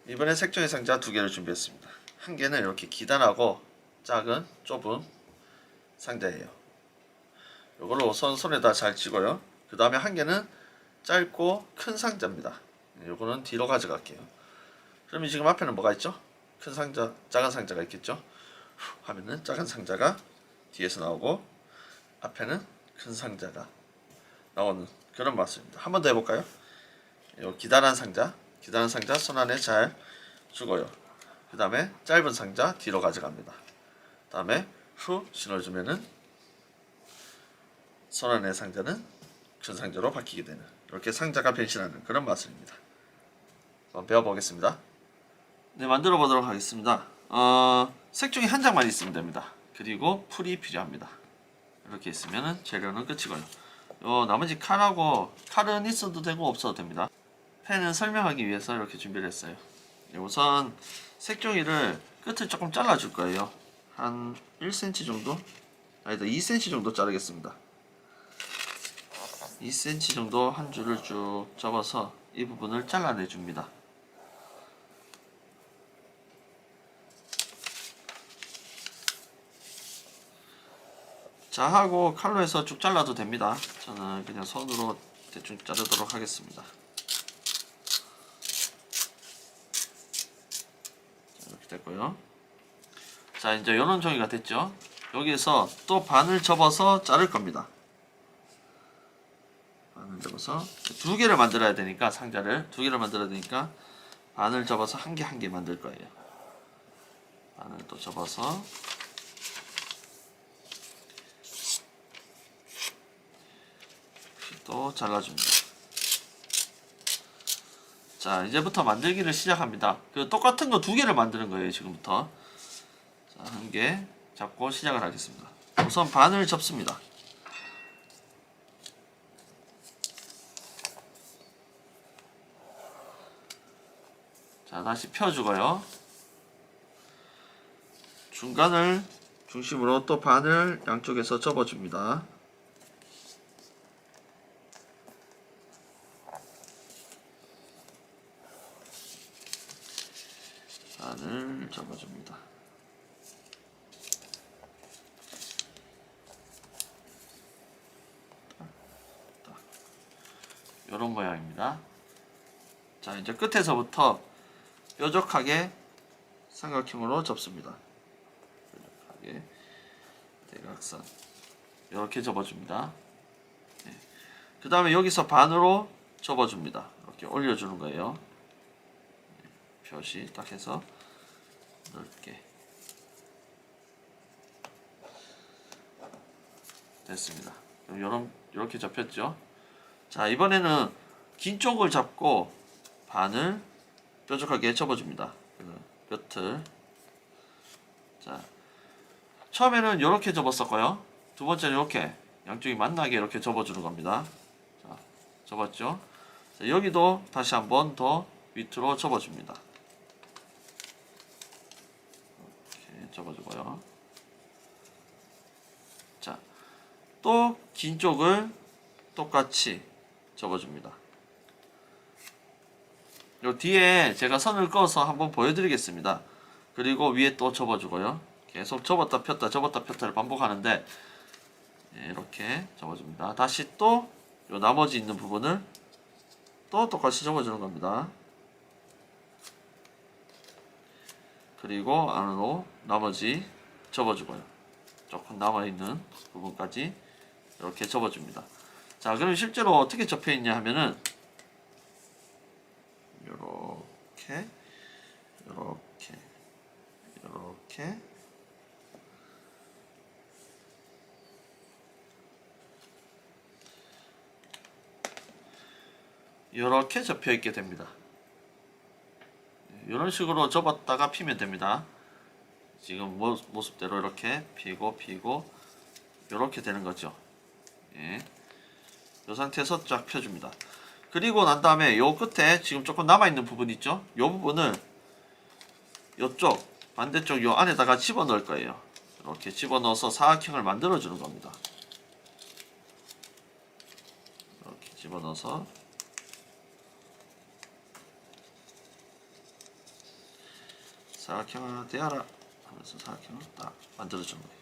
이번에 색종이 상자 2개를 준비했습니다. 한 개는 이렇게 기단하고 작은 좁은 상자예요. 이걸로 우선 손에다 잘 쥐고요. 그 다음에 한 개는 짧고 큰 상자입니다. 이거는 뒤로 가져갈게요. 그러면 지금 앞에는 뭐가 있죠? 큰 상자, 작은 상자가 있겠죠? 하면은 작은 상자가 뒤에서 나오고 앞에는 큰 상자가 나오는 그런 맛입니다. 한 번 더 해볼까요? 요 기다란 상자 손 안에 잘 주고요. 그 다음에 짧은 상자 뒤로 가져갑니다. 그 다음에 후 신어주면은 손 안의 상자는 큰 상자로 바뀌게 되는, 이렇게 상자가 변신하는 그런 마술입니다. 한번 배워보겠습니다. 네, 만들어 보도록 하겠습니다. 색종이 한 장만 있으면 됩니다. 그리고 풀이 필요합니다. 이렇게 있으면은 재료는 끝이고요. 나머지 칼은 있어도 되고 없어도 됩니다. 펜은 설명하기 위해서 이렇게 준비를 했어요. 우선 색종이를 끝을 조금 잘라 줄 거예요. 한 1cm 정도? 아니다, 2cm 정도 자르겠습니다. 2cm 정도 한 줄을 쭉 접어서 이 부분을 잘라내 줍니다. 자, 하고 칼로 해서 쭉 잘라도 됩니다. 저는 그냥 손으로 대충 자르도록 하겠습니다. 자, 이렇게 됐고요. 자, 이제 이런 종이가 됐죠. 여기에서 또 반을 접어서 자를 겁니다. 반을 접어서 2개를 만들어야 되니까, 상자를 2개를 만들어야 되니까 반을 접어서 한 개 만들 거예요. 반을 또 접어서 또 잘라줍니다. 자, 이제부터 만들기를 시작합니다. 똑같은 거 2개를 만드는 거예요, 지금부터. 자, 1개 잡고 시작을 하겠습니다. 우선 반을 접습니다. 자, 다시 펴주고요. 중간을 중심으로 또 반을 양쪽에서 접어줍니다. 반을 접어줍니다. 이런 모양입니다. 자, 이제 끝에서부터 뾰족하게 삼각형으로 접습니다. 뾰족하게 대각선 이렇게 접어줍니다. 네. 그 다음에 여기서 반으로 접어줍니다. 이렇게 올려주는 거예요. 네. 표시 딱 해서 넓게 됐습니다. 그럼 이렇게 접혔죠. 자, 이번에는 긴 쪽을 잡고 반을 뾰족하게 접어줍니다. 뼈틀. 자, 처음에는 이렇게 접었었고요. 두 번째는 이렇게 양쪽이 만나게 이렇게 접어주는 겁니다. 자, 접었죠. 자, 여기도 다시 한 번 더 밑으로 접어줍니다. 이렇게 접어주고요. 자, 또 긴 쪽을 똑같이 접어줍니다. 요 뒤에 제가 선을 그어서 한번 보여드리겠습니다. 그리고 위에 또 접어주고요. 계속 접었다 폈다 접었다 폈다를 반복하는데, 이렇게 접어줍니다. 다시 또 요 나머지 있는 부분을 또 똑같이 접어주는 겁니다. 그리고 안으로 나머지 접어주고요. 조금 남아있는 부분까지 이렇게 접어줍니다. 자, 그럼 실제로 어떻게 접혀있냐 하면은 요렇게 이렇게 접혀 있게 됩니다. 이런 식으로 접었다가 피면 됩니다. 지금 모습대로 이렇게 피고 이렇게 되는 거죠. 예. 이 상태에서 쫙 펴줍니다. 그리고 난 다음에 요 끝에 지금 조금 남아있는 부분 있죠? 요 부분을 요쪽 반대쪽 요 안에다가 집어넣을 거예요. 이렇게 집어넣어서 사각형을 만들어주는 겁니다. 이렇게 집어넣어서 사각형아 되어라 하면서 사각형을 딱 만들어주는 거예요.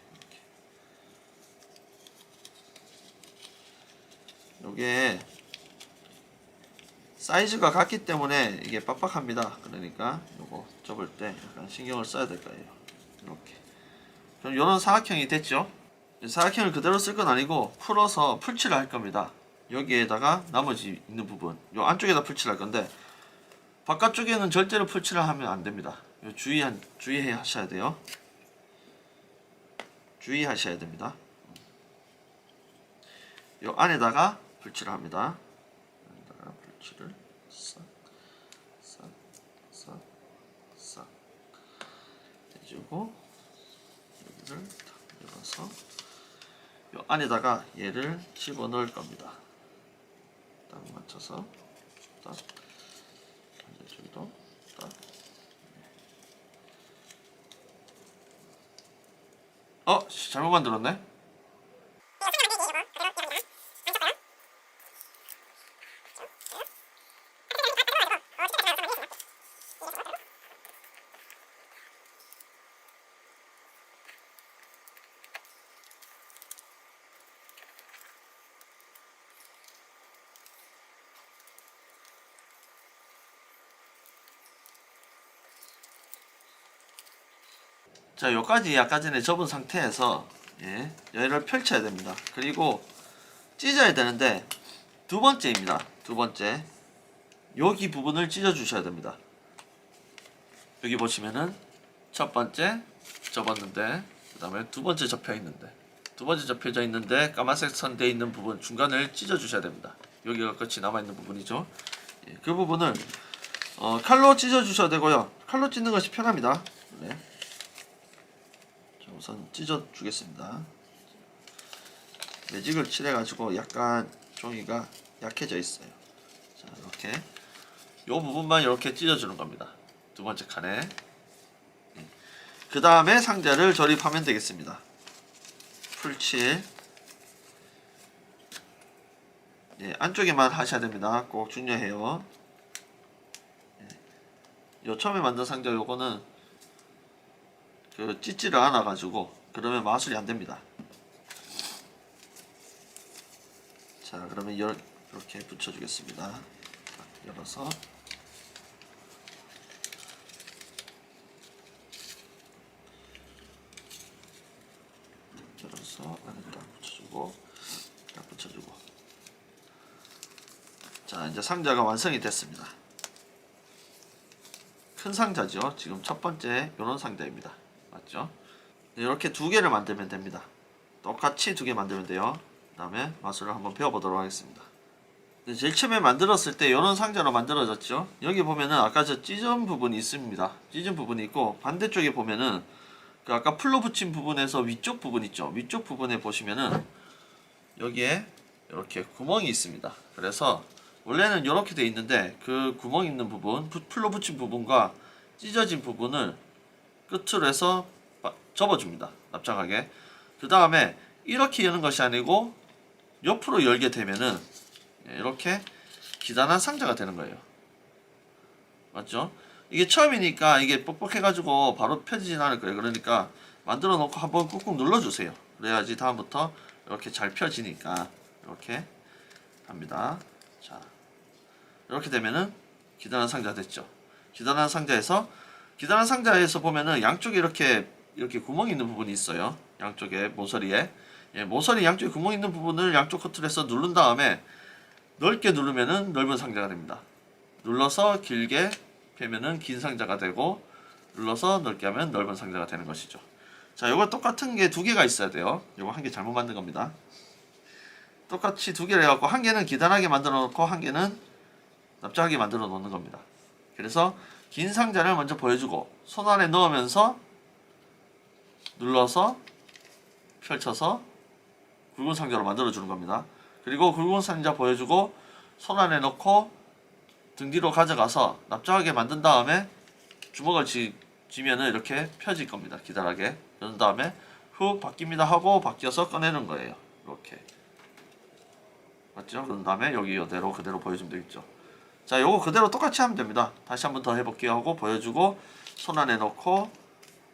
이게 사이즈가 같기 때문에 이게 빡빡합니다. 그러니까 요거 접을 때 약간 신경을 써야 될 거예요. 이렇게. 그럼 요런 사각형이 됐죠? 사각형을 그대로 쓸 건 아니고 풀어서 풀칠을 할 겁니다. 여기에다가 나머지 있는 부분, 요 안쪽에다 풀칠을 할 건데 바깥쪽에는 절대로 풀칠을 하면 안 됩니다. 요 주의하셔야 돼요. 주의하셔야 됩니다. 요 안에다가 풀칠을 합니다. 안에다가 풀칠을 싹 해주고 여기를 딱 열어서 요 안에다가 얘를 집어넣을 겁니다. 딱 맞춰서 딱 반대쪽도 딱. 잘못 만들었네. 자, 요까지 아까 전에 접은 상태에서 얘를 펼쳐야 됩니다. 그리고 찢어야 되는데 두 번째입니다. 두 번째, 여기 부분을 찢어 주셔야 됩니다. 여기 보시면은 첫 번째 접었는데 그 다음에 두 번째 접혀 있는데 두 번째 접혀져 있는데 까만색 선 돼 있는 부분 중간을 찢어 주셔야 됩니다. 여기가 끝이 남아 있는 부분이죠. 그 부분을 칼로 찢어 주셔야 되고요. 칼로 찢는 것이 편합니다. 네. 우선 찢어 주겠습니다. 매직을 칠해 가지고 약간 종이가 약해져 있어요. 자, 이렇게 요 부분만 이렇게 찢어 주는 겁니다. 두 번째 칸에. 그 다음에 상자를 조립하면 되겠습니다. 풀칠. 안쪽에만 하셔야 됩니다. 꼭 중요해요. 요 처음에 만든 상자 요거는 찢지를 않아 가지고 그러면 마술이 안 됩니다. 자, 그러면 이렇게 붙여 주겠습니다. 열어서 안에 딱 붙여주고 딱 붙여주고. 자, 이제 상자가 완성이 됐습니다. 큰 상자죠. 지금 첫 번째 요런 상자입니다. 맞죠? 이렇게 두 개를 만들면 됩니다. 똑같이 두 개 만들면 돼요. 그 다음에 마술을 한번 배워보도록 하겠습니다. 제일 처음에 만들었을 때 이런 상자로 만들어졌죠. 여기 보면은 아까 저 찢은 부분이 있습니다. 찢은 부분이 있고 반대쪽에 보면은 그 아까 풀로 붙인 부분에서 위쪽 부분 있죠. 위쪽 부분에 보시면은 여기에 이렇게 구멍이 있습니다. 그래서 원래는 이렇게 돼 있는데 그 구멍 있는 부분, 풀로 붙인 부분과 찢어진 부분을 끝으로 해서 접어줍니다. 납작하게. 그 다음에 이렇게 여는 것이 아니고 옆으로 열게 되면은 이렇게 기단한 상자가 되는 거예요. 맞죠? 이게 처음이니까 이게 뻑뻑해가지고 바로 펴지진 않을 거예요. 그러니까 만들어 놓고 한번 꾹꾹 눌러주세요. 그래야지 다음부터 이렇게 잘 펴지니까 이렇게 합니다. 자, 이렇게 되면은 기단한 상자 됐죠. 기단한 상자에서 보면은 양쪽에 이렇게 구멍이 있는 부분이 있어요. 양쪽에 모서리에. 모서리 양쪽에 구멍 있는 부분을 양쪽 커트로 해서 누른 다음에 넓게 누르면은 넓은 상자가 됩니다. 눌러서 길게 펴면은 긴 상자가 되고 눌러서 넓게 하면 넓은 상자가 되는 것이죠. 자, 요거 똑같은 게 두 개가 있어야 돼요. 요거 한 개 잘못 만든 겁니다. 똑같이 두 개를 해갖고 한 개는 기단하게 만들어 놓고 한 개는 납작하게 만들어 놓는 겁니다. 그래서 긴 상자를 먼저 보여주고 손 안에 넣으면서 눌러서 펼쳐서 굵은 상자로 만들어 주는 겁니다. 그리고 굵은 상자 보여주고 손 안에 넣고 등 뒤로 가져가서 납작하게 만든 다음에 주먹을 쥐면은 이렇게 펴질 겁니다. 기다랗게. 그런 다음에 훅 바뀝니다 하고 바뀌어서 꺼내는 거예요. 이렇게. 맞죠? 그런 다음에 여기 이대로 그대로 보여주면 되겠죠. 자, 요거 그대로 똑같이 하면 됩니다. 다시 한번 더 해볼게요 하고 보여주고 손 안에 넣고,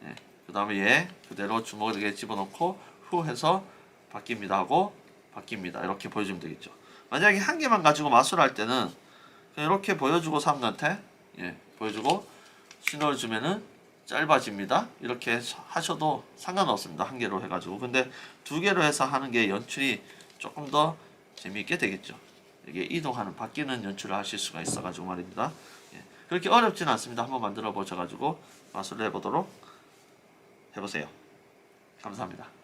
예, 그 다음에 얘 그대로 주먹에 집어넣고 후 해서 바뀝니다 하고 바뀝니다. 이렇게 보여주면 되겠죠. 만약에 한 개만 가지고 마술할 때는 그냥 이렇게 보여주고 사람들한테, 예, 보여주고 신호를 주면은 짧아집니다. 이렇게 하셔도 상관없습니다. 한 개로 해가지고. 근데 두 개로 해서 하는 게 연출이 조금 더 재미있게 되겠죠. 이게 이동하는, 바뀌는 연출을 하실 수가 있어가지고 말입니다. 예, 그렇게 어렵지는 않습니다. 한번 만들어 보셔가지고 마술을 해보도록 해보세요. 감사합니다.